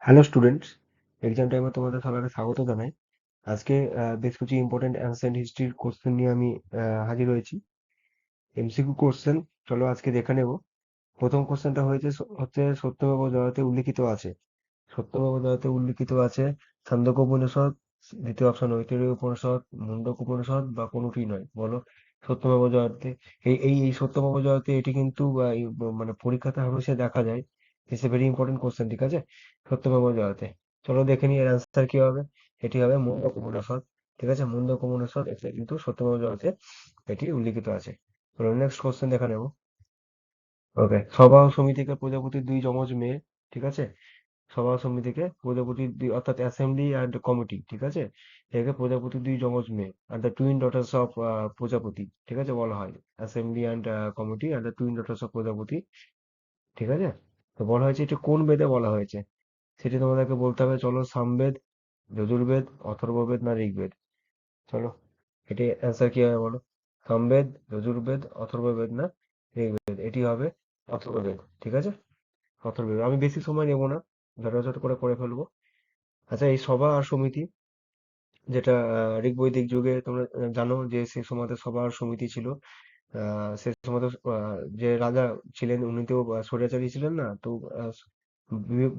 Hello students, exam টাইমে তোমাদের সবাইকে স্বাগত জানাই। আজকে বেশ কিছু ইম্পর্টেন্ট অ্যানসিয়েন্ট হিস্ট্রির কোশ্চেন নিয়ে আমি হাজির হয়েছি। এমসিকিউ কোশ্চেন, চলো আজকে দেখে নেব। প্রথম কোশ্চেনটা হচ্ছে সত্যমেব জয়তে উল্লিখিত আছে। সত্যমেব জয়তে উল্লিখিত আছে ছান্দোক্য উপনিষদ, দ্বিতীয় অপশন ঐতরেয় উপনিষদ, মুন্ডক উপনিষদ বা কোনোটি নয়। বলো সত্যমেব জয়তে। এই সত্যমেব জয়তে এটি কিন্তু মানে পরীক্ষাতে হামেশা দেখা যায়। It's a very important question, ঠিক আছে? সত্যমেব জয়তে, চলো দেখে নিই এর অ্যান্সার কি হবে। এটি হবে মুন্ডক উপনিষদ। ঠিক আছে, মুন্ডক উপনিষদ এটা কিন্তু সত্যমেব জয়তে এটি উল্লিখিত আছে। চলো নেক্সট কোশ্চেন দেখা নেব। ওকে, সভা ও সমিতিকে প্রজাপতির দুই যমজ মেয়ে। ঠিক আছে, সভা সমিতিকে প্রজাপতির দুই, অর্থাৎ অ্যাসেম্বলি অ্যান্ড কমিটি, ঠিক আছে, একে প্রজাপতির দুই যমজ মেয়ে are the twin daughters of প্রজাপতি, ঠিক আছে, বলা হয় assembly and committee are the twin daughters of প্রজাপতি। ঠিক আছে, তো বলা হয়েছে এটি কোন বেদে বলা হয়েছে, সেটি তোমাদেরকে বলতে হবে। চলো, সামবেদ, যজুর্বেদ, অথর্ববেদ না ঋগ্বেদ? চলো, এটি অ্যান্সার কি হবে বলো। সামবেদ, যজুর্বেদ, অথর্ববেদ না ঋগ্বেদ? এটি হবে অথর্ববেদ। ঠিক আছে, অথর্ববেদ। আমি বেশি সময় নেবো না, ঝটাঝট করে করে ফেলবো। আচ্ছা, এই সভা আর সমিতি, যেটা ঋগ বৈদিক যুগে তোমরা জানো যে সে সময়তে সভা আর সমিতি ছিল। সে সময়তে যে রাজা ছিলেন উনি তো স্বৈরাচারী ছিলেন না, তো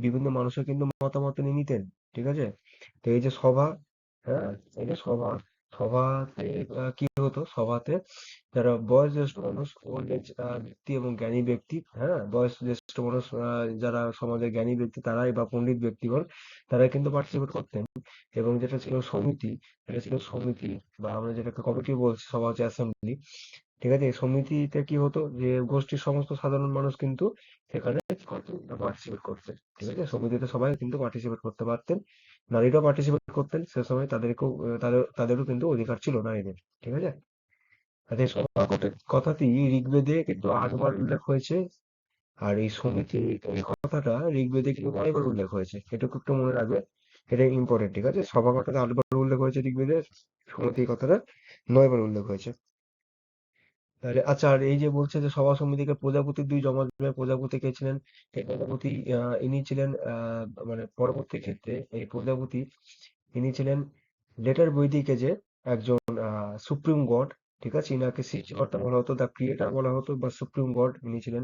বিভিন্ন মানুষের কিন্তু মতামত তিনি নিতেন। ঠিক আছে, তো এই যে সভা, হ্যাঁ, এই যে সভা, সভাতে কি হতো, সভাতে যারা বয়োজ্যেষ্ঠ মানুষ, ওল্ড এজ ব্যক্তি এবং জ্ঞানী ব্যক্তি, হ্যাঁ, বয়স জ্যেষ্ঠ মানুষ, যারা সমাজের জ্ঞানী ব্যক্তি তারাই বা পণ্ডিত ব্যক্তিগণ, তারাই কিন্তু পার্টিসিপেট করতেন। এবং যেটা ছিল সমিতি, এটা ছিল সমিতি বা আমরা যেটাকে কমিটি বলছি, সভা হচ্ছে অ্যাসেম্বলি। ঠিক আছে, এই সমিতিতে কি হতো যে গোষ্ঠীর সমস্ত সাধারণ মানুষ কিন্তু সেখানে পার্টিসিপেট করতেন। ঠিক আছে, সমিতিতে সবাই কিন্তু পার্টিসিপেট করতে পারতেন, নারীরাও পার্টিসিপেট করতেন। সে সময় তাদেরকেও তাদেরও কিন্তু অধিকার ছিল নারীদের। ঠিক আছে, তাদের কথাটি ঋগ্বেদে কিন্তু 8 বার উল্লেখ হয়েছে। আর এই সমিতি, এই কথাটা ঋগ্বেদে কিন্তু 9 বার উল্লেখ হয়েছে, এটুকু একটু মনে রাখবে। এটা ইম্পর্টেন্ট। ঠিক আছে, সভা কথাটা 8 বার উল্লেখ হয়েছে ঋগ্বেদে, সমিতি কথাটা 9 বার উল্লেখ হয়েছে। তাহলে আচ্ছা, আর এই যে বলছে যে সভা সমিতিকে প্রজাপতির দুই যমজ মেয়ে, প্রজাপতি কে ছিলেন? এই প্রজাপতি ইনি ছিলেন মানে পরবর্তী ক্ষেত্রে এই প্রজাপতি ইনি ছিলেন লেটার বৈদিক এজে একজন সুপ্রিম গড। ঠিক আছে, ইনাকে সৃষ্টিকর্তা বলা হতো, দ্য ক্রিয়েটার বলা হতো বা সুপ্রিম গড ইনি ছিলেন।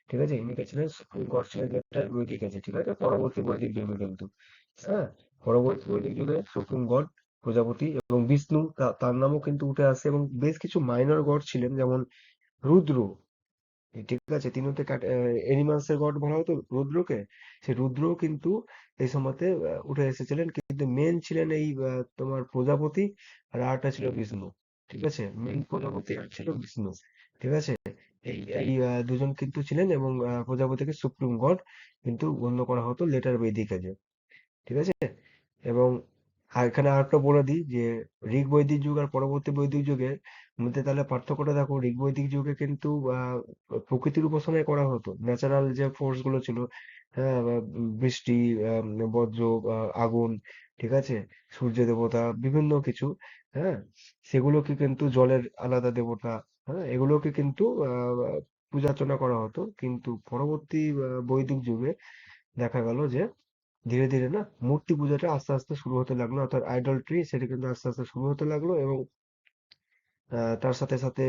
ঠিক আছে, ইনি কে ছিলেন সুপ্রিম গড, ছিলেন লেটার বৈদিক এজে। ঠিক আছে, পরবর্তী বৈদিক যুগে কিন্তু, হ্যাঁ, পরবর্তী বৈদিক যুগে সুপ্রিম গড প্রজাপতি, এবং বিষ্ণু তার নামও কিন্তু উঠে আসে, এবং বেশ কিছু মাইনর গড ছিলেন যেমন রুদ্র। ঠিক আছে, তিনি হচ্ছে এনিমালস এর গড বলা হতো রুদ্রকে। সেই রুদ্রও কিন্তু এই সময়তে উঠে এসেছিলেন, কিন্তু মেন ছিলেন এই তোমার প্রজাপতি, আর আরেকটা ছিল বিষ্ণু। ঠিক আছে, মেন প্রজাপতি আর ছিল বিষ্ণু। ঠিক আছে, এই এই দুজন কিন্তু ছিলেন, এবং প্রজাপতিকে সুপ্রিম গড কিন্তু গণ্য করা হতো লেটার বৈদিক কাজে। ঠিক আছে, এবং এখানে আরেকটা বলে দিই যে ঋগ বৈদিক যুগ আর পরবর্তী বৈদিক যুগের মধ্যে তাহলে পার্থক্যটা দেখো। ঋগ বৈদিক যুগে কিন্তু প্রকৃতির উপাসনাই করা হতো, ন্যাচারাল যে ফোর্স গুলো ছিল, হ্যাঁ, বা বৃষ্টি, বজ্র, আগুন, ঠিক আছে, সূর্য দেবতা, বিভিন্ন কিছু, হ্যাঁ, সেগুলোকে কিন্তু জলের আলাদা দেবতা, হ্যাঁ, এগুলোকে কিন্তু পূজা অর্চনা করা হতো। কিন্তু পরবর্তী বৈদিক যুগে দেখা গেল যে ধীরে ধীরে না মূর্তি পূজাটা আস্তে আস্তে শুরু হতে লাগলো, অর্থাৎ আইডলট্রি সেটা কিন্তু আস্তে আস্তে শুরু হতে লাগলো। এবং তার সাথে সাথে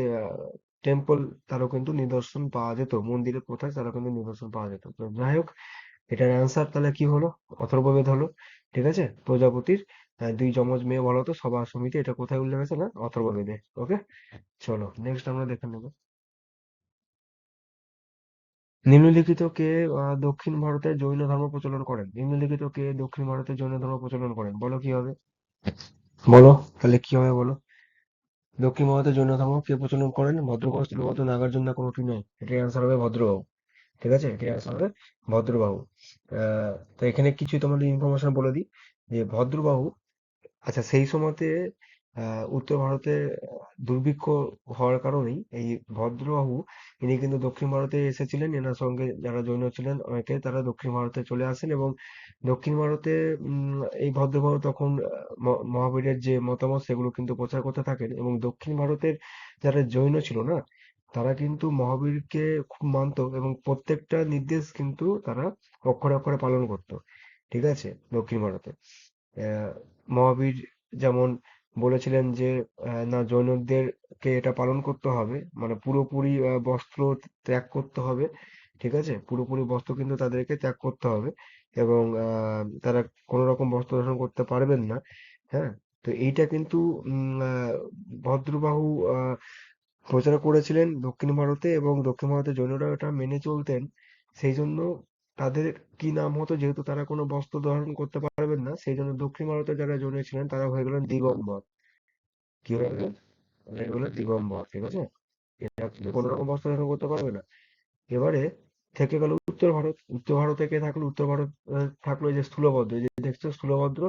টেম্পল, তারও কিন্তু নিদর্শন পাওয়া যেত, মন্দিরের কোথায় তারও কিন্তু নিদর্শন পাওয়া যেত। তো যাই হোক, এটার অ্যান্সার তাহলে কি হলো? অথর্ববেদ হলো। ঠিক আছে, প্রজাপতির দুই যমজ মেয়ে বলা হতো সভা সমিতি, এটা কোথায় উল্লেখ আছে না অথর্ববেদে। ওকে, চলো নেক্সট আমরা দেখে নেব। নিম্নলিখিত কে দক্ষিণ ভারতে জৈন ধর্ম প্রচলন করেন? নিম্নলিখিত কে দক্ষিণ ভারতে জৈন ধর্ম প্রচলন করেন? বলো কি হবে, বলো তাহলে কি হবে বলো। দক্ষিণ ভারতে জৈন ধর্ম কে প্রচলন করেন? ভদ্রবাহু, স্থূলপদ্ম, নাগার্জুন না কোনোটি নয়? এটার অ্যান্সার হবে ভদ্রবাহু। ঠিক আছে, এটার অ্যান্সার হবে ভদ্রবাহু। তো এখানে কিছু তোমাদের ইনফরমেশন বলে দিই যে ভদ্রবাহু, আচ্ছা, সেই সময়তে উত্তর ভারতে দুর্ভিক্ষ হওয়ার কারণেই এই ভদ্রবাহু, ইনি কিন্তু দক্ষিণ ভারতে এসেছিলেন। এনার সঙ্গে যারা জৈন ছিলেন অনেকে, তারা দক্ষিণ ভারতে চলে আসেন, এবং দক্ষিণ ভারতে এই ভদ্রবাহু তখন মহাবীরের যে মতামত সেগুলো কিন্তু প্রচার করতে থাকেন। এবং দক্ষিণ ভারতের যারা জৈন ছিল না, তারা কিন্তু মহাবীরকে খুব মানতো, এবং প্রত্যেকটা নির্দেশ কিন্তু তারা অক্ষরে অক্ষরে পালন করতো। ঠিক আছে, দক্ষিণ ভারতে। মহাবীর যেমন বলেছিলেন যে না, জৈনদেরকে এটা পালন করতে হবে, মানে পুরোপুরি বস্ত্র ত্যাগ করতে হবে। ঠিক আছে, পুরোপুরি বস্ত্র কিন্তু তাদেরকে ত্যাগ করতে হবে, এবং তারা কোনো রকম বস্ত্র ধারণ করতে পারবেন না। হ্যাঁ, তো এইটা কিন্তু ভদ্রবাহু প্রচার করেছিলেন দক্ষিণ ভারতে, এবং দক্ষিণ ভারতে জৈনরা এটা মেনে চলতেন। সেই জন্য তাদের কি নাম হতো, যেহেতু তারা কোনো বস্ত্র ধারণ করতে পারবেন না, সেই জন্য দক্ষিণ ভারতে যারা জৈন ছিলেন তারা হয়ে গেলেন দিগম্বর। কি হয়ে গেলেন? হয়ে গেলেন দিগম্বর। ঠিক আছে, এরা কিন্তু কোনো রকম বস্ত্র ধারণ করতে পারবে না। এবারে থেকে গেল উত্তর ভারত। উত্তর ভারতে কে থাকলো? উত্তর ভারত থাকলো এই যে স্থূলভদ্র, এই যে দেখছো স্থূলভদ্র,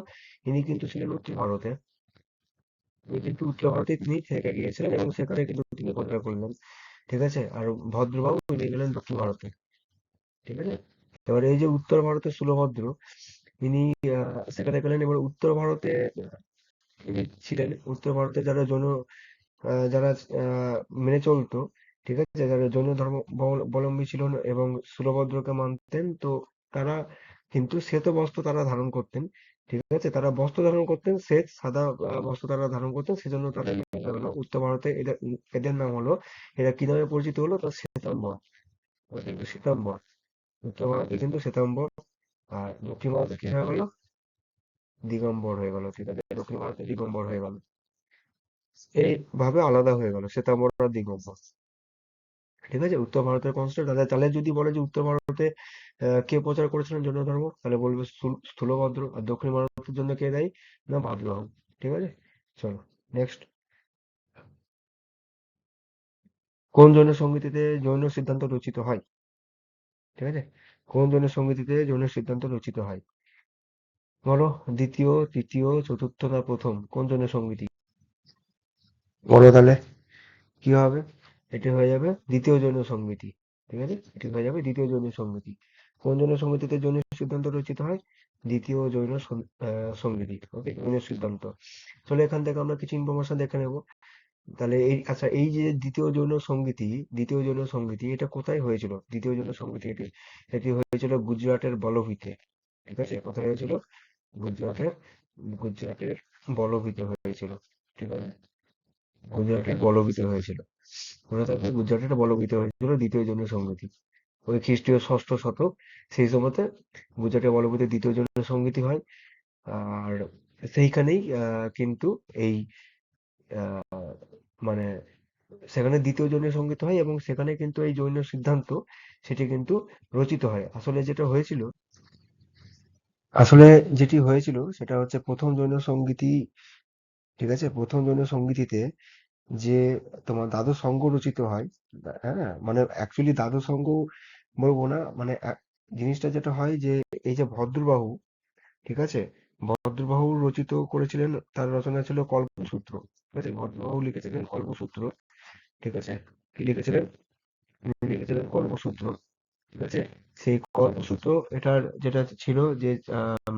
ইনি কিন্তু ছিলেন উত্তর ভারতে। ইনি কিন্তু উত্তর ভারতে তিনি থেকে গিয়েছিলেন, এবং সেখানে কিন্তু তিনি প্রচার করলেন। ঠিক আছে, আর ভদ্রবাবু উনি গেলেন দক্ষিণ ভারতে। ঠিক আছে, এবার এই যে উত্তর ভারতের স্থূলভদ্র, ইনি সেখানে গেলেন। এবার উত্তর ভারতে ইনি ছিলেন, উত্তর ভারতে যারা যারা মেনে চলতো, ঠিক আছে, যারা জৈন ধর্ম অবলম্বী ছিলেন এবং স্থূলভদ্রকে মানতেন, তো তারা কিন্তু শ্বেত বস্ত্র তারা ধারণ করতেন। ঠিক আছে, তারা বস্ত্র ধারণ করতেন, শ্বেত সাদা বস্ত্র তারা ধারণ করতেন। সেজন্য তাদের নাম হলো উত্তর ভারতে, এদের এদের নাম হলো, এরা কি নামে পরিচিত হলো? তো শ্বেতাম্বর। ওরা কিন্তু শ্বেতাম্বর। উত্তর ভারতে কিন্তু শ্বেতাম্বর, আর দক্ষিণ ভারতে কি হয়ে গেল? দিগম্বর হয়ে গেল। ঠিক আছে, দক্ষিণ ভারতে দিগম্বর হয়ে গেল। এইভাবে আলাদা হয়ে গেল শ্বেতাম্বর আর দিগম্বর। ঠিক আছে, উত্তর ভারতের কনসেপ্ট। তাহলে তাহলে যদি বলে যে উত্তর ভারতে কে প্রচার করেছিলেন জৈন ধর্ম, তাহলে বলবে স্থূলভদ্র। আর দক্ষিণ ভারতের জন্য কে দেয়? না, ভদ্রবাহু। ঠিক আছে, চলো নেক্সট। কোন জৈন সংহিতাতে জৈন সিদ্ধান্ত রচিত হয়? ঠিক আছে, কোন জৈন সংহিতাতে জৈন সিদ্ধান্ত রচিত হয়? বলো, দ্বিতীয়, তৃতীয়, চতুর্থ না প্রথম? কোন জৈন সংহিতি? বলো তাহলে কি হবে? এটি হয়ে যাবে দ্বিতীয় জৈন সংহিতি। ঠিক আছে, এটি হয়ে যাবে দ্বিতীয় জৈন সংহিতি। কোন জৈন সংহিতিতে জৈন সিদ্ধান্ত রচিত হয়? দ্বিতীয় জৈন সংহিতি। ওকে, জৈন সিদ্ধান্ত। চলো এখান থেকে আমরা কিছু ইনফরমেশন দেখে নেব। তাহলে এই, আচ্ছা, এই যে দ্বিতীয় জৈন সংহিতি, দ্বিতীয় জৈন সংহিতি এটা কোথায় হয়েছিল? দ্বিতীয় জৈন সংহিতি এটি এটি হয়েছিল গুজরাটের বলভীতে। ঠিক আছে, কোথায় হয়েছিল? গুজরাটের গুজরাটের বলভীতে হয়েছিল। ঠিক আছে, গুজরাটের বলভীতে হয়েছিল। মনে থাকবে, গুজরাটের বলভীতে হয়েছিল দ্বিতীয় জৈন সংহিতি, ওই খ্রিস্টীয় ষষ্ঠ শতক। সেই সময়তে গুজরাটের বলভীতে দ্বিতীয় জৈন সংহিতি হয়। আর সেইখানেই কিন্তু এই মানে সেখানে দ্বিতীয় জৈন সংগীত হয়, এবং সেখানে কিন্তু এই জৈন সিদ্ধান্ত সেটি কিন্তু রচিত হয়। আসলে যেটি হয়েছিল সেটা হচ্ছে প্রথম জৈন সংগীতি। ঠিক আছে, প্রথম জৈন সংগীতিতে যে তোমার দ্বাদশ সংঘ রচিত হয়। হ্যাঁ, মানে অ্যাকচুয়ালি দ্বাদশ সংঘ বলবো না, মানে জিনিসটা যেটা হয় যে এই যে ভদ্রবাহু, ঠিক আছে, ভদ্রবাহু রচিত করেছিলেন, তার রচনা ছিল কল্পসূত্র। ঠিক আছে, ভদ্রবাহু লিখেছিলেন কল্পসূত্র। ঠিক আছে, কি লিখেছিলেন? তিনি লিখেছিলেন কল্পসূত্র। ঠিক আছে, সেই কল্পসূত্র, এটার যেটা ছিল যে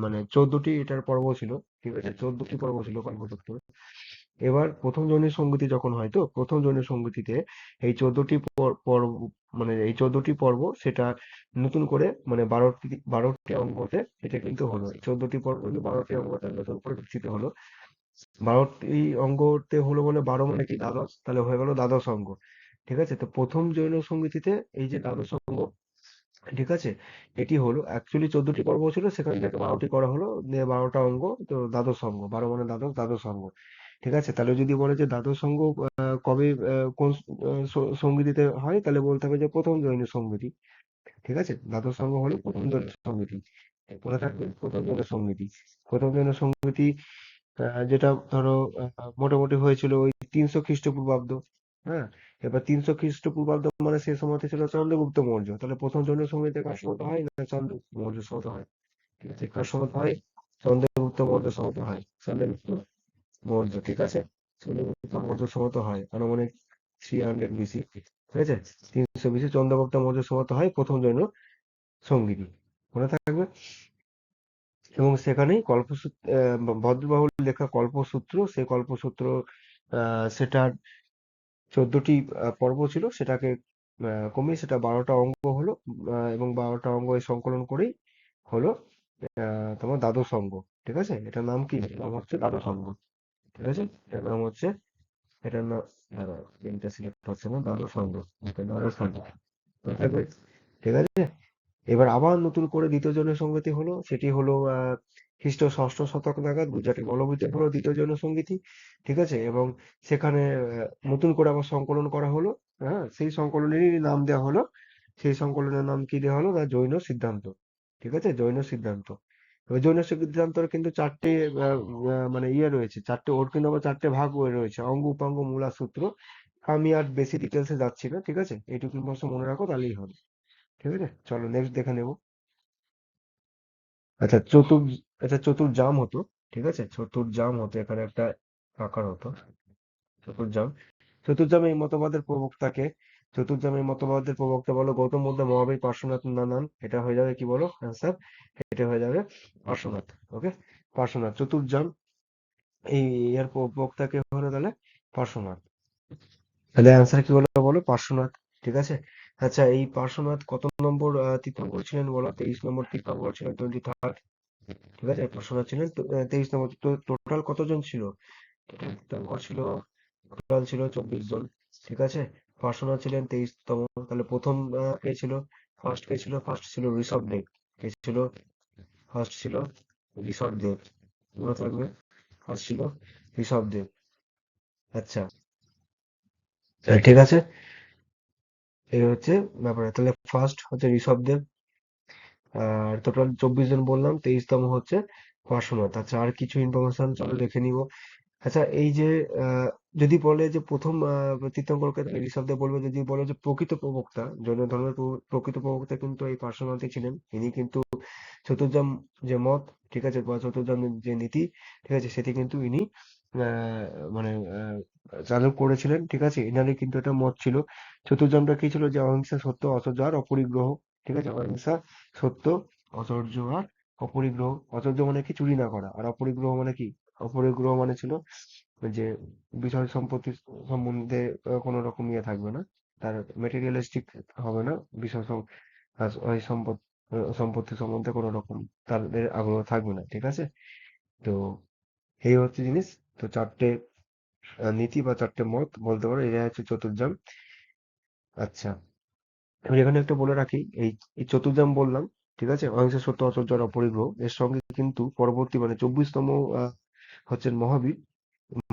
মানে 14টি এটার পর্ব ছিল। ঠিক আছে, 14টি পর্ব ছিল কল্পসূত্র। এবার প্রথম জৈন সংগীতি যখন হয়, তো প্রথম জৈন সংগীতিতে এই 14টি পর্ব, মানে এই 14টি পর্ব সেটা নতুন করে, মানে 12টি অঙ্গতে এটা কিন্তু হলো। এই 14টি পর্ব কিন্তু 12টি অঙ্গতে নতুন করে বিকশিত হলো। 12টি অঙ্গতে হলো বলে 12 মানে কি? দ্বাদশ, তাহলে হয়ে গেল দ্বাদশ অঙ্গ। ঠিক আছে, তো প্রথম জৈন সংগীতিতে এই যে দ্বাদশ অঙ্গ, ঠিক আছে, এটি হলো অ্যাকচুয়ালি 14টি পর্ব ছিল, সেখান থেকে 12টি করা হলো, দিয়ে 12টা অঙ্গ, তো দ্বাদশ অঙ্গ। 12 মানে দ্বাদশ, দ্বাদশ অঙ্গ। ঠিক আছে, তাহলে যদি বলে যে দ্বাদশ অঙ্গ কবে কোন সংগীতিতে হয়, তাহলে বলতে হবে যে প্রথম জৈন সংগীতি। ঠিক আছে, দ্বাদশ অঙ্গ হলো প্রথম জৈন সংগীতি। মনে থাকবে, প্রথম জৈন সংগীতি। প্রথম জৈন সংগীতি যেটা ধরো মোটামুটি হয়েছিল ওই 300 খ্রিস্টপূর্বাব্দ। হ্যাঁ, এবার 300 খ্রিস্টপূর্বাব্দ মানে সে সময়তে ছিল চন্দ্রগুপ্ত মৌর্য। তাহলে প্রথম জৈন সঙ্গীতে কার সময় হয়? না, চন্দ্রগুপ্ত মৌর্য সময় হয়। ঠিক আছে, কার সময় হয়? চন্দ্রগুপ্ত মৌর্য সময় হয়। চন্দ্রগুপ্ত মৌর্য, ঠিক আছে, চন্দ্রগুপ্ত মৌর্য সময় হয় আনুমানিক 300 বিসি। ঠিক আছে, 300 বিসি চন্দ্রগুপ্ত মৌর্য সময় হয় প্রথম জৈন সঙ্গীতি। মনে থাকবে। এবং সেখানেই কল্পসূত্র, ভদ্রবাহুর লেখা কল্পসূত্র, সেই কল্পসূত্র সেটার 14টি পর্ব ছিল, সেটাকে কমিয়ে সেটা 12টা অঙ্গ হলো। এবং 12টা অঙ্গ এই সংকলন করেই হলো তোমার দ্বাদশ সংঘ। ঠিক আছে, এটার নাম কি? নাম হচ্ছে দ্বাদশ সংঘ। ঠিক আছে, এটার নাম হচ্ছে, এটার নাম, তিনটা সিলেক্ট হচ্ছে না, দ্বাদশ সংঘ। ওকে, দ্বাদশ সংঘ। ঠিক আছে। এবার আবার নতুন করে দ্বিতীয় জনসংগীতি হলো, সেটি হলো খ্রিস্ট ষষ্ঠ শতক নাগাদ গুজরাটের বলভূতে হলো দ্বিতীয় জনসংগীতি। ঠিক আছে, এবং সেখানে নতুন করে আবার সংকলন করা হলো। হ্যাঁ, সেই সংকলনেরই নাম দেওয়া হলো, সেই সংকলনের নাম কি দেওয়া হলো না, জৈন সিদ্ধান্ত। ঠিক আছে, জৈন সিদ্ধান্ত। এবার জৈন সিদ্ধান্তর কিন্তু চারটে মানে ইয়ে রয়েছে, চারটে, ওর কিন্তু আবার চারটে ভাগ হয়ে রয়েছে, অঙ্গ উপাঙ্গ মূলা সূত্র। আমি আর বেশি ডিটেলসে যাচ্ছি না, ঠিক আছে, এইটুকু অবশ্য মনে রাখো তাহলেই হবে। ঠিক আছে, চলো নেক্সট দেখে নেবো। আচ্ছা, আচ্ছা, চতুর্জাম হতো। ঠিক আছে, চতুর্জাম হতো, এখানে একটা আকার হতো চতুর্জাম। চতুর্জাম এই মতবাদের প্রবক্তাকে, চতুর্জাম এই মতবাদের প্রবক্তা বলো গৌতম বুদ্ধ, মহাবীর, পার্শ্বনাথ, নানান। এটা হয়ে যাবে কি বলো অ্যান্সার? এটা হয়ে যাবে পার্শ্বনাথ। ওকে, পার্শ্বনাথ চতুর্জাম, এই এর প্রবক্তাকে হলো তাহলে পার্শ্বনাথ। তাহলে অ্যান্সার কি বলো বলো? পার্শ্বনাথ। ঠিক আছে। আচ্ছা, এই পার্শ্বনাথ কত নম্বর তীর্থঙ্কর ছিলেন বলো? 23 নম্বর তীর্থঙ্কর ছিলেন, 23rd। ঠিক আছে, পার্শ্বনাথ ছিলেন 23 নম্বর। তো টোটাল কতজন ছিল? টোটাল তীর্থঙ্কর ছিল, টোটাল ছিল 24 জন। ঠিক আছে, পার্শ্বনাথ ছিলেন 23তম। তাহলে প্রথম কে ছিল? ফার্স্ট কে ছিল? ফার্স্ট ছিল ঋষভ দেব। কে ছিল? ফার্স্ট ছিল ঋষভ দেব। মনে থাকবে, ফার্স্ট ছিল ঋষভ দেব। আচ্ছা, ঠিক আছে, এই হচ্ছে ব্যাপার। তাহলে ফার্স্ট হচ্ছে ঋষভ দেব, আর টোটাল 24 জন বললাম, 23তম হচ্ছে পার্শ্বনাথ। আচ্ছা, আর কিছু ইনফরমেশন চলো দেখে নিব। আচ্ছা, এই যে যদি বলে যে প্রথম তীর্থঙ্করকে ঋষভ দেব বলবে, যদি বলে যে প্রকৃত প্রবক্তা, জৈন ধর্মের প্রকৃত প্রবক্তা কিন্তু এই পার্শ্বনাথই ছিলেন। ইনি কিন্তু চতুর্জাম যে মত, ঠিক আছে, বা চতুর্জাম যে নীতি, ঠিক আছে, সেটি কিন্তু ইনি আহ, মানে চালু করেছিলেন। ঠিক আছে, ইনারই কিন্তু এটা মত ছিল। চতুর্জামটা কি ছিল? যে অহিংসা, সত্য, অসত্য আর অপরিগ্রহ। ঠিক আছে, অহিংসা, সত্য, অচর্য আর অপরিগ্রহ। অচর্য মানে কি? চুরি না করা। আর অপরিগ্রহ মানে কি? অপরিগ্রহ মানে ছিল যে বিষয় সম্পত্তি সম্বন্ধে কোনো রকম ইয়ে থাকবে না, তার মেটেরিয়ালিস্টিক হবে না, বিষয় ওই সম্পত্তি সম্বন্ধে কোনো রকম তাদের আগ্রহ থাকবে না। ঠিক আছে, তো এই হচ্ছে জিনিস। তো চারটে নীতি বা চারটে মত বলতে পারো, এটা হচ্ছে চতুর্জাম। আচ্ছা, আমি এখানে একটা বলে রাখি, এই এই চতুর্জাম বললাম, ঠিক আছে, অহিংসা, সত্য, অচর্য আর অপরিগ্রহ, এর সঙ্গে কিন্তু পরবর্তী মানে 24তম হচ্ছেন মহাবীর।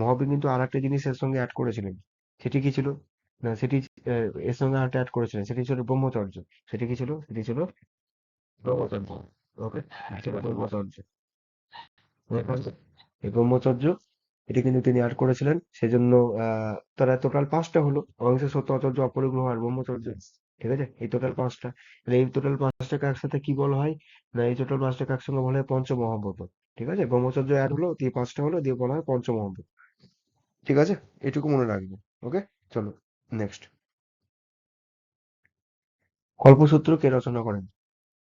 মহাবীর কিন্তু আর একটা জিনিস এর সঙ্গে অ্যাড করেছিলেন। সেটি কি ছিল? না, সেটি এর সঙ্গে আরেকটা অ্যাড করেছিলেন, সেটি ছিল ব্রহ্মচর্য। সেটি কি ছিল? সেটি ছিল ব্রহ্মচর্য। ওকে, ছিল ব্রহ্মচর্য। ঠিক আছে? এই ব্রহ্মচর্য, এটি কিন্তু তিনি অ্যাড করেছিলেন। সেজন্য তারা টোটাল পাঁচটা হলো, অহিংসা, সত্য, অচর্য, অপরিগ্রহ আর ব্রহ্মচর্য। ঠিক আছে, এই টোটাল পাঁচটা। তাহলে এই টোটাল পাঁচটাকে একসাথে কি বলা হয়? না, এই টোটাল পাঁচটাকে একসঙ্গে বলা হয় পঞ্চমহাব্রত। ঠিক আছে, ব্রহ্মচর্য অ্যাড হলো, দিয়ে পাঁচটা হলো, দিয়ে বলা হয় পঞ্চমহাব্রত। ঠিক আছে, এটুকু মনে রাখবে। ওকে, চলো নেক্সট। কল্পসূত্র কে রচনা করেন?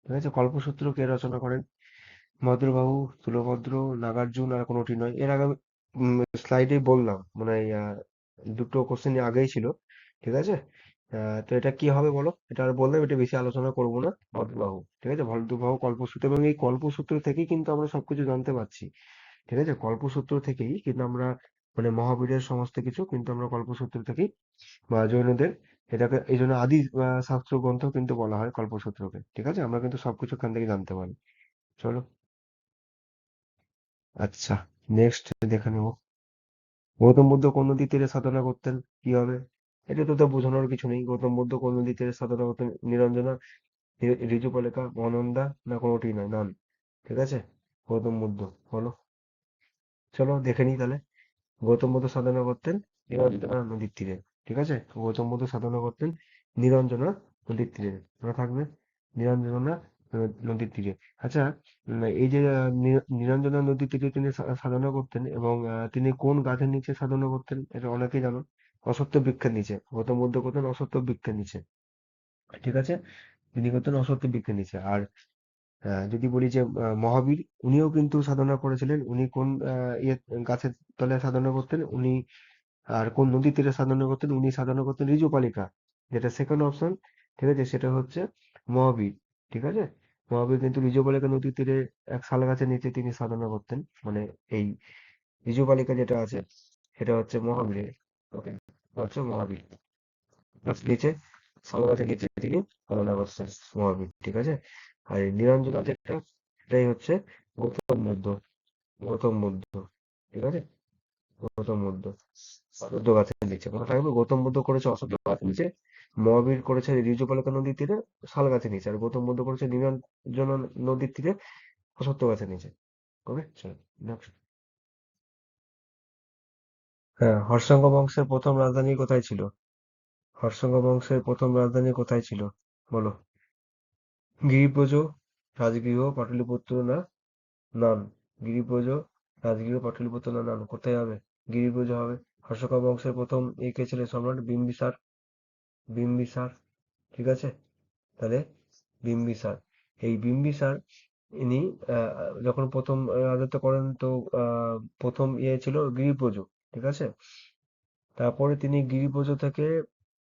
ঠিক আছে, কল্পসূত্র কে রচনা করেন? ভদ্রবাহু, স্থূলভদ্র, নাগার্জুন আর কোনোটি নয়। এর আগে স্লাইডে বললাম, মানে দুটো কোশ্চেন আগেই ছিল। ঠিক আছে, তো এটা কি হবে বলো? এটা আর বললাম, এটা বেশি আলোচনা করব না। ভদ্রবাহু। ঠিক আছে, ভদ্রবাহু কল্পসূত্র, এবং এই কল্পসূত্র থেকেই কিন্তু আমরা সবকিছু জানতে পারছি। ঠিক আছে, কল্পসূত্র থেকেই কিন্তু আমরা, মানে মহাবীরের সমস্ত কিছু কিন্তু আমরা কল্পসূত্র থেকেই, বা জৈনদের, এটাকে এই জন্য আদি শাস্ত্র গ্রন্থ কিন্তু বলা হয় কল্পসূত্রকে। ঠিক আছে, আমরা কিন্তু সবকিছু এখান থেকে জানতে পারি। চলো, আচ্ছা, নেক্সট দেখে নেবো। গৌতম বুদ্ধ কোন নদীর তীরে সাধনা করতেন? কি হবে? এটা তো বোঝানোর কিছু নেই। গৌতম বুদ্ধ কোন নদীর তীরে সাধনা করতেন? নিরঞ্জনা, ঋজুপালিকা, মনন্দা, না কোনোটি নয়, নান। ঠিক আছে, গৌতম বুদ্ধ বলো। চলো দেখে নিই তাহলে। গৌতম বুদ্ধ সাধনা করতেন নিরঞ্জনা নদীর তীরে। ঠিক আছে, গৌতম বুদ্ধ সাধনা করতেন নিরঞ্জনা নদীর তীরে। মনে থাকবে, নিরঞ্জনা নদীর তীরে। আচ্ছা, এই যে নিরঞ্জনা নদীর তীরে তিনি সাধনা করতেন, এবং তিনি কোন গাছের নিচে সাধনা করতেন? এটা অনেকেই জানো। অশ্বত্থ বৃক্ষের নিচে। গৌতম বুদ্ধ করতেন অশ্বত্থ বৃক্ষের নিচে। ঠিক আছে, তিনি করতেন অশ্বত্থ বৃক্ষের নিচে। আর যদি বলি যে মহাবীর, উনিও কিন্তু সাধনা করেছিলেন। উনি কোন গাছের তলায় সাধনা করতেন? উনি, আর কোন নদীর তীরে সাধনা করতেন? উনি সাধনা করতেন ঋজুপালিকা, যেটা সেকেন্ড অপশন। ঠিক আছে, সেটা হচ্ছে মহাবীর। ঠিক আছে, মহাবীর কিন্তু রিজুবালিকা নদীর তীরে এক শাল গাছের নিচে তিনি সাধনা করতেন। মানে এই রিজুবালিকা যেটা আছে সেটা হচ্ছে মহাবীরের, ওকে, হচ্ছে মহাবীর গাছ নিচে, শাল গাছের নিচে তিনি সাধনা করতেন মহাবীর, ঠিক আছে। আর এই নিরঞ্জনা যেটা, এটাই হচ্ছে গৌতম বুদ্ধ, গৌতম বুদ্ধ, ঠিক আছে, গৌতম বুদ্ধ অশ্বত্থ গাছের নিচে। মনে থাকবে, গৌতম বুদ্ধ করেছে অশ্বত্থ গাছের নিচে, মহাবীর করেছে ঋজুপালিকা নদীর তীরে শাল গাছের নিচে, আর গৌতম বুদ্ধ করেছে নীলাঞ্জন নদীর তীরে অশ্বত্থ গাছের নিচে। ওকে, চলো নেক্সট। হ্যাঁ, হর্ষঙ্গ বংশের প্রথম রাজধানী কোথায় ছিল? হর্ষঙ্গ বংশের প্রথম রাজধানী কোথায় ছিল? বলো। গিরিব্রজ, রাজগৃহ, পাটলিপুত্র না নান? গিরিব্রজ, রাজগৃহ, পাটলিপুত্র না নান, কোথায় হবে? গিরিব্রজ হবে। হর্ষঙ্গ বংশের প্রথম কে ছিলেন? সম্রাট বিম্বিসার, বিম্বিসার, ঠিক আছে। তাহলে বিম্বিসার, এই বিম্বিসার ইনি আহ, যখন প্রথম রাজত্ব করেন তো প্রথম ছিল গিরিব্রজ, ঠিক আছে। তারপরে তিনি গিরিব্রজ থেকে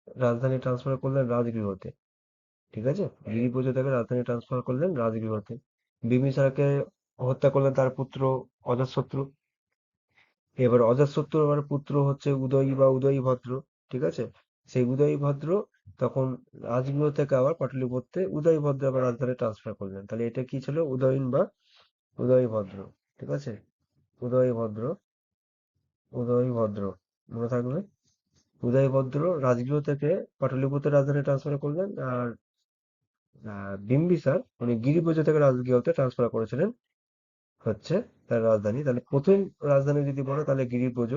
রাজধানী ট্রান্সফার করলেন রাজগৃহতে, ঠিক আছে। গিরিব্রজ থেকে রাজধানী ট্রান্সফার করলেন রাজগৃহতে। বিম্বিসারকে হত্যা করলেন তার পুত্র অজাতশত্রু। এবার অজাতশত্রুর আবার পুত্র হচ্ছে উদয়ী বা উদয়ী ভদ্র, ঠিক আছে। সেই উদয়ী ভদ্র তখন রাজগৃহ থেকে আবার পাটলিপুত্রে উদয়ী ভদ্র আবার রাজধানী ট্রান্সফার করলেন। তাহলে এটা কি ছিল? উদয়ীন বা উদয়ী ভদ্র, ঠিক আছে। উদয়ী ভদ্র, উদয়ী ভদ্র, মনে থাকবে। উদয়ী ভদ্র রাজগৃহ থেকে পাটলিপুত্রের রাজধানী ট্রান্সফার করলেন, আর বিম্বিসার উনি গিরিব্রজ থেকে রাজগৃহতে ট্রান্সফার করেছিলেন হচ্ছে তার রাজধানী। তাহলে প্রথম রাজধানী যদি বলো তাহলে গিরিব্রজ,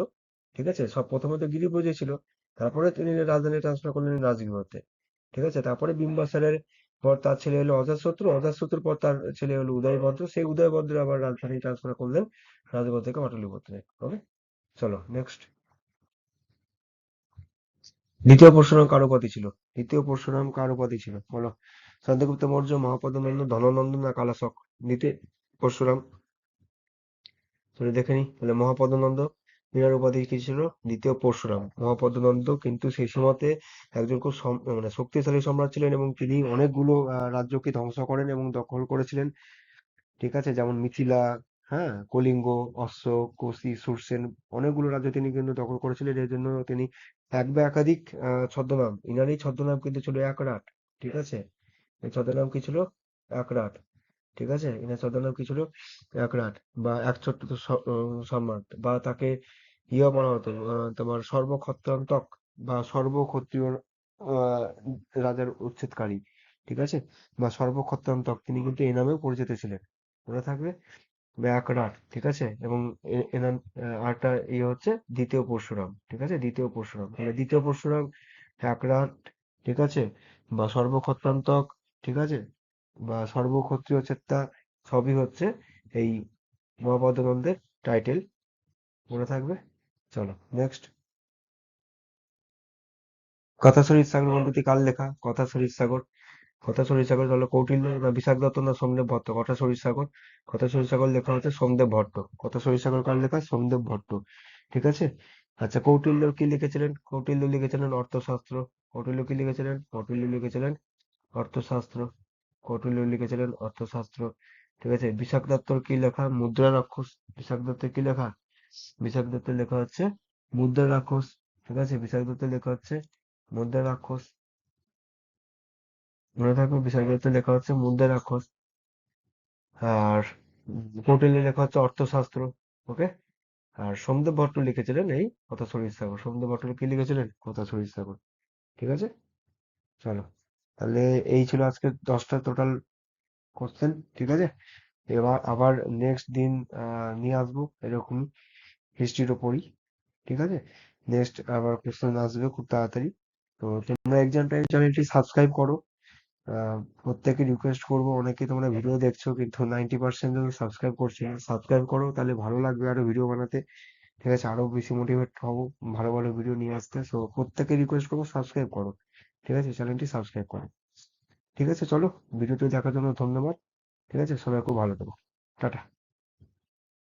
ঠিক আছে। সব প্রথমে তো গিরিব্রজই ছিল, তারপরে তিনি রাজধানী ট্রান্সফার করলেন রাজগৃহতে, ঠিক আছে। তারপরে বিম্বাসারের পর তার ছেলে হলো অজাতশত্রু, অজাতশত্রুর পর তার ছেলে হলো উদয়ভদ্র, সেই উদয়ভদ্র আবার রাজধানী ট্রান্সফার করলেন রাজগৃহ থেকে পাটলিপুত্রে। ওকে, চলো নেক্সট। দ্বিতীয় পরশুরাম কার উপাধি ছিল? দ্বিতীয় পরশুরাম কার উপাধি ছিল, বলো। চন্দ্রগুপ্ত মৌর্য, মহাপদ্ম নন্দ, ধননন্দ না কালাশক? দ্বিতীয় পরশুরাম, চলো দেখে নি। তাহলে মহাপদ্মনন্দ, এনার উপাধি কি ছিল? দ্বিতীয় পরশুরাম। মহাপদ্মনন্দ কিন্তু সেই সময়তে একজন খুব মানে শক্তিশালী সম্রাট ছিলেন, এবং তিনি অনেকগুলো রাজ্যকে ধ্বংস করেন এবং দখল করেছিলেন, ঠিক আছে। যেমন মিথিলা, হ্যাঁ, কলিঙ্গ, অশোক, কোশি, সুরসেন, অনেকগুলো রাজ্য তিনি কিন্তু দখল করেছিলেন। এর জন্য তিনি এক বা একাধিক ছদ্মনাম, ইনারই ছদ্মনাম কিন্তু ছিল একরাট, ঠিক আছে। এই ছদ্মনাম কি ছিল? একরাট, ঠিক আছে। এনার ছদ্মনাম কি ছিল? একরাট বা এক ছোট্ট সম্রাট, বা তাকে ইয়ে বলা হতো তোমার সর্বক্ষত্রান্তক বা সর্বক্ষত্রিয় আহ রাজার উচ্ছেদকারী, ঠিক আছে, বা সর্বক্ষত্রান্তক, তিনি কিন্তু এই নামেও পরিচিত ছিলেন, মনে থাকবে। ব্যাকরাট, ঠিক আছে। এবং এনার আরেকটা ইয়ে হচ্ছে দ্বিতীয় পরশুরাম, ঠিক আছে। দ্বিতীয় পরশুরাম, তাহলে দ্বিতীয় পরশুরাম, একরাট, ঠিক আছে, বা সর্বক্ষত্রান্তক, ঠিক আছে, বা সর্বক্ষত্রিয় চেতা, সবই হচ্ছে এই মহাপদ্মনন্দের টাইটেল, মনে থাকবে। চলো নেক্সট। কথাশরীর সাগর গ্রন্থটি কার লেখা? কথাশরীর সাগর, কথাশরীর সাগর হলো কৌটিল্য না বিশাখ দত্ত না সোমদেব ভট্ট? কথাশরীর সাগর, কথাশরীর সাগর লেখা হচ্ছে সোমদেব ভট্ট। কথাশরীর সাগর কার লেখা? সোমদেব ভট্ট, ঠিক আছে। আচ্ছা, কৌটিল্য কি লিখেছিলেন? কৌটিল্য লিখেছিলেন অর্থশাস্ত্র। কৌটিল্য কি লিখেছিলেন? কৌটিল্য লিখেছিলেন অর্থশাস্ত্র। কৌটিল্য লিখেছিলেন অর্থশাস্ত্র, ঠিক আছে। বিশাখ দত্তর কি লেখা? মুদ্রা রাক্ষস। বিশাখ দত্তের কি লেখা? বিশাখ দত্তের লেখা হচ্ছে মুদ্রা রাক্ষস, ঠিক আছে। বিশাখ দত্তের লেখা হচ্ছে মুদ্রা রাক্ষস, মনে থাকবে। বিশাখ দত্তের লেখা হচ্ছে মুদ্রা রাক্ষস। আর কৌটিল্যের লেখা হচ্ছে অর্থশাস্ত্র, ওকে। আর সোমদেব ভট্ট লিখেছিলেন এই কথাশরীর সাগর। সোমদেব ভট্ট কি লিখেছিলেন? কথাশরীর সাগর, ঠিক আছে। চলো, তাহলে এই ছিল আজকে 10টা টোটাল কোশ্চেন, ঠিক আছে। এবার আবার নেক্সট দিন নিয়ে আসবো এরকম হিস্ট্রির ওপরই, ঠিক আছে। নেক্সট আবার কোশ্চেন আসবে খুব তাড়াতাড়ি। তো তোমরা এক্সাম টাইম চ্যানেলটি সাবস্ক্রাইব করো। প্রত্যেকে রিকোয়েস্ট করবো, অনেকে তোমরা ভিডিও দেখছো কিন্তু 90% জন সাবস্ক্রাইব করছে না। সাবস্ক্রাইব করো, তাহলে ভালো লাগবে আরো ভিডিও বানাতে, ঠিক আছে। আরো বেশি মোটিভেট হবো ভালো ভালো ভিডিও নিয়ে আসতে। সো প্রত্যেকে রিকোয়েস্ট করবো সাবস্ক্রাইব করো, ঠিক আছে, চ্যানেলটি সাবস্ক্রাইব করো, ঠিক আছে। চলো, ভিডিওটি দেখার জন্য ধন্যবাদ, ঠিক আছে। সবাই খুব ভালো থেকো, টাটা।